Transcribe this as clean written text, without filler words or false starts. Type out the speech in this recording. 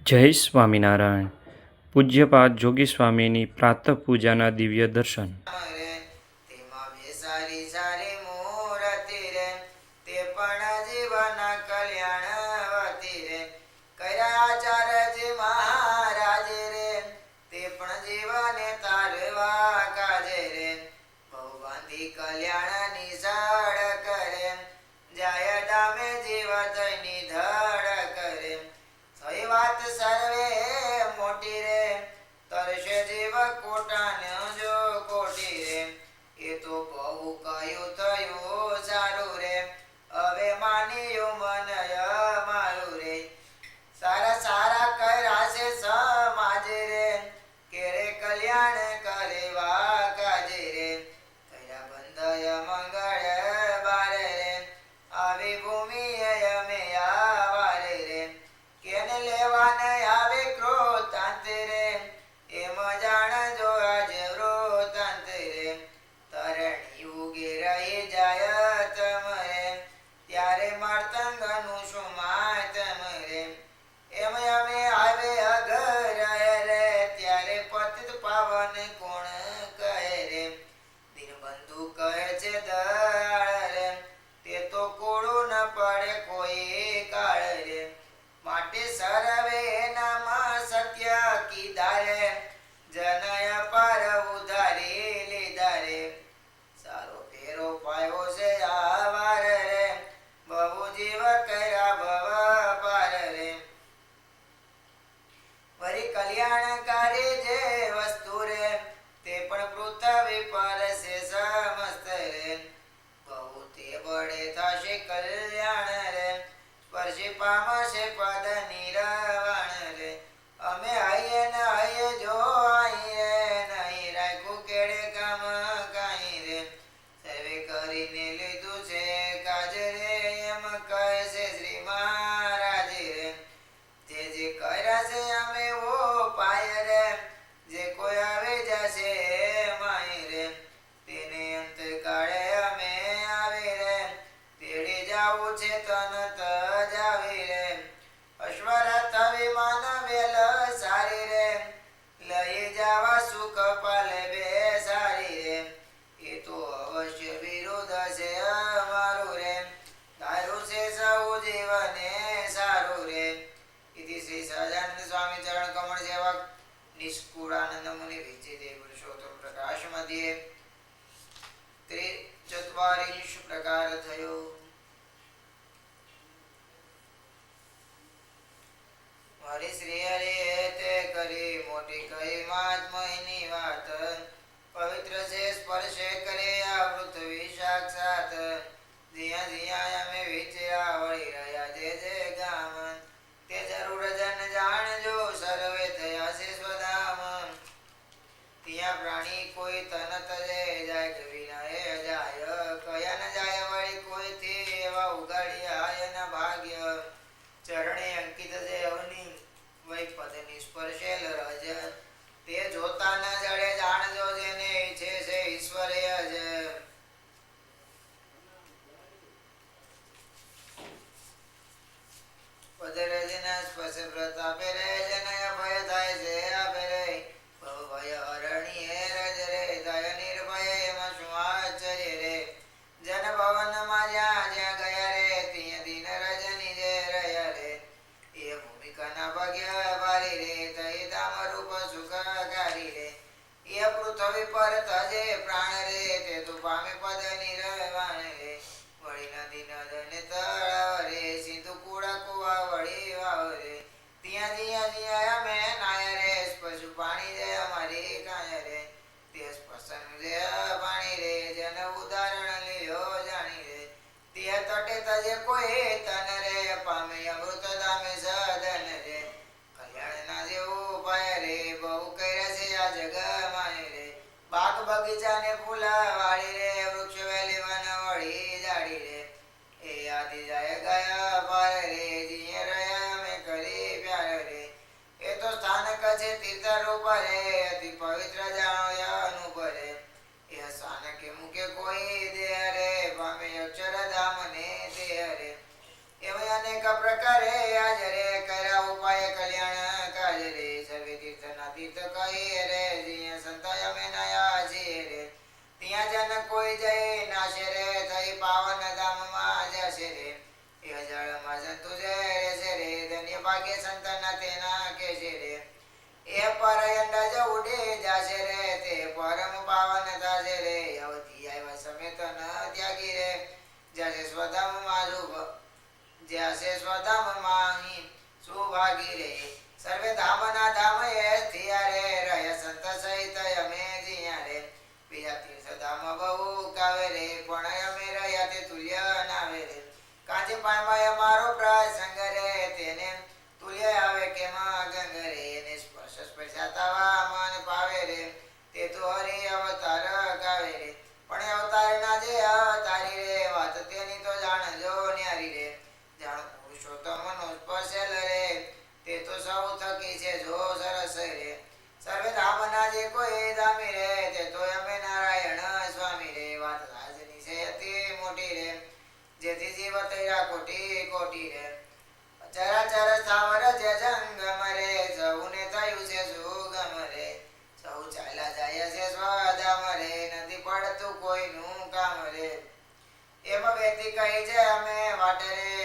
જય સ્વામિનારાયણ. પૂજ્યપાદ જોગી સ્વામીની પ્રાતઃ પૂજાના દિવ્ય દર્શન. તેમાં બેસારી સારી મૂર્તિ રે, તે પણ જીવન કલ્યાણ વતી રે. કર્યા આચાર્યજી મહારાજ રે, તે પણ જીવને તારવા કાજે રે. બહુ બાંધી કલ્યાણ ની સડ કરે, જાય ડામે જીવ તૈની ધડ કરે. થઈ વાત સર્વે મોટી રે, તરશે જીવ કોટાને જો કોટી રે. એ તો બહુ કયું થયું સારું રે, હવે માન્યું મનય મારું રે. સારા સારા કર્યા છે સમાજ રે, કેરે કલ્યાણ કરેવા કાજે રે. કર્યા બંધય મંગળ બારે રે, આવી ભૂમિ અમે આવારે રે. કેને લેવાને આવે ક્રોધાંત રે, એમ જાણજો આજે વૃતાંત રે. તરણી ઉગે રહી જાય તમરે, ત્યારે માર્તંગનું શું માતમ રે. એમ અમે આવે અઘર રે, ત્યારે પતિત પાવન કોણ કહે રે. દીનબંધુ કહે છે દયાળ રે, તે તો કોળું ન પડે કોઈ કાળ રે. માટે સર્વે નામ સત્ય કીધા રે, જનય પર ઉધારી લીધા રે. સારો ફેરો પાયો છે આવાર રે, બહુ જીવ કર્યા ભવ પાર રે. વળી કલ્યાણકારી જે વસ્તુ રે, તે પણ પૃથ્વી પર છે સમસ્ત રે. બહુ તે બળે થશે કલ્યાણ રે, સ્પર્શી પામશે પદ નિરવાણ રે. અમે હૈયે ન હૈયે જો અહીં રે, નહીં રાખ્યું કેડે કામ કાંઈ રે. સર્વે કરીને લીધું છે કાજ રે, એમ કહે છે શ્રી મહારાજ રે. જે જે કર્યા છે અમે ઓ પાય રે, જે કોઈ આવી જશે માય રે. તેને અંત કાળે અમે આવી રે, તેડી જાવું છે તનત જાવી રે. અશ્વરથ વિમાન વેલ સારી રે, લઈ જાવા સુખ પાલે બે સારી રે. એ તો અવશ્ય વિરુદ્ધ છે અમારું રે, તારું છે સૌ જીવને સારું રે. इति श्री सहजानंद स्वामी चरण कमल सेवक निष्कुलानंद मुनि विजयदेव पुरुषोत्तम प्रकाश मध्ये 43 प्रकार थयो. મારી શ્રી હરિ તે કરી મોટી કહી મહાત્મયની વાત, પવિત્ર છે સ્પર્શે કરે આ પૃથ્વી સાક્ષાત. જ્યાં જ્યાં અમે વિચર્યા વળી રહ્યા જે જે ગામ, તે જરૂર જન જાણજો સર્વે થયા છે સ્વધામ. ત્યાં પ્રાણી કોઈ તનત જાય કવિ ન જાય, કયા ન જાય વળી કોઈથી એવા ઉગાડ્યા ન ભાગ્ય. ચરણે અંકિત છે અવની વૈ પદની સ્પર્શેલ રજ, તે જોતા ન જડે જાણજો જેને ઈચ્છે છે ઈશ્વરે જ. પદરજના સ્પર્શ પ્રતાપે રે, જનય ભય થાય છે આપે રે. ભવ ભય હરણી હે રજ રે, દય નિર્ભય એમાં શું આશ્ચર્ય રે. જન ભવન માં જ્યાં જ્યાં ગયા રે, ત્યાં દિન રજની જે રહ્યા રે. એ ભૂમિકાના ભાગ્ય ભારી રે, તઈ ધામ રૂપ સુખકારી રે. એ પૃથ્વી પર તજે પ્રાણ રે, તે તો પામે પદ નિર્વાણ રે. વળી નદી નદને તળાવ રે, સિંધુ કુડા કુવા વળી વાવ રે. ત્યાં જ્યાં જ્યાં અમે નાય રે, પશુ પાણી જે અમારી કાય રે. તે સ્પર્શન જે પાણી રે, જન ઉદાહરણ લ્યો જાણી રે. તે તટે તજે કોઈ તન રે, પામે અમૃત ધામે સદન રે. કલ્યાણ ના જેવું પાય રે, બહુ કર્યા છે આ જગ માય રે. બાગ બગીચા ને ફૂલા વાળી રે, વૃક્ષ વેલી વન વળી જાડી રે. એ આદિ જાય ગયા પાર રે, જીએ રહ્યા અમે કરી પ્યાર રે. એ તો સ્થાનક છે તીર્થ રૂપ રે, અતિ પવિત્ર જાણો અનુપ રે. એ સ્થાનકે મુકે કોઈ દેહ રે, પામે અક્ષરધામ ને દેહ રે. એવા અનેક પ્રકારે આજ રે, કર્યા ઉપાય કલ્યાણ તીર્થ કહી રે જીએ સંત અમે નયા છીએ રે ત્યાં જન કોઈ જઈ નાશે રે થઈ પાવન ધામમાં જશે રે એ જળમાં જંતુ જે રહેશે રે ધન્ય ભાગ્ય સંતના તેના કેશે રે એ પરયંડ જ ઉડી જશે રે તે પરમ પાવન થશે રે અવધિ આવ્યા સમેત ન ત્યાગી રે જશે સ્વધામમાં જશે સ્વધામમાં સુભાગી રે સર્વે ધામના ધામ એ થયા રે રહે સંત સહિત અમે જીયા રે બીજા તીર્થ ધામ બહુ કાવે રે પણ અમે રહ્યા તે તુલ્ય નાવે રે કાંચે પામ્યા અમારો પ્રસંગ રે તેને તુલ્ય આવે કેમ ગંગ રે એને સ્પર્શ સ્પર્શાતા મન પાવે રે તે તો હરિ અવતાર ગાવે રે પણ અવતાર ના જે અવતારી રે વાત તેની તો જાણજો ન્યારી રે જાણ પુરુષોત્તમ નો સ્પર્શેલ રે તે તો સૌ થકી છે જો સરસ રે સર્વે ધામના જે કોઈ ધામી રે તે તો અમે નારાયણ સ્વામી રે વાત રાજની છે અતિ મોટી રે જેથી જીવ તૈરા કોટી કોટી રે ચરાચર સ્થાવર જે જંગમ રે સૌને થયું છે સુગમ રે સૌ ચાલ્યા જાય છે સ્વધામ રે નથી પડતું કોઈનું કામ રે એમ વ્યક્તિ કહી છે અમે વાટે રે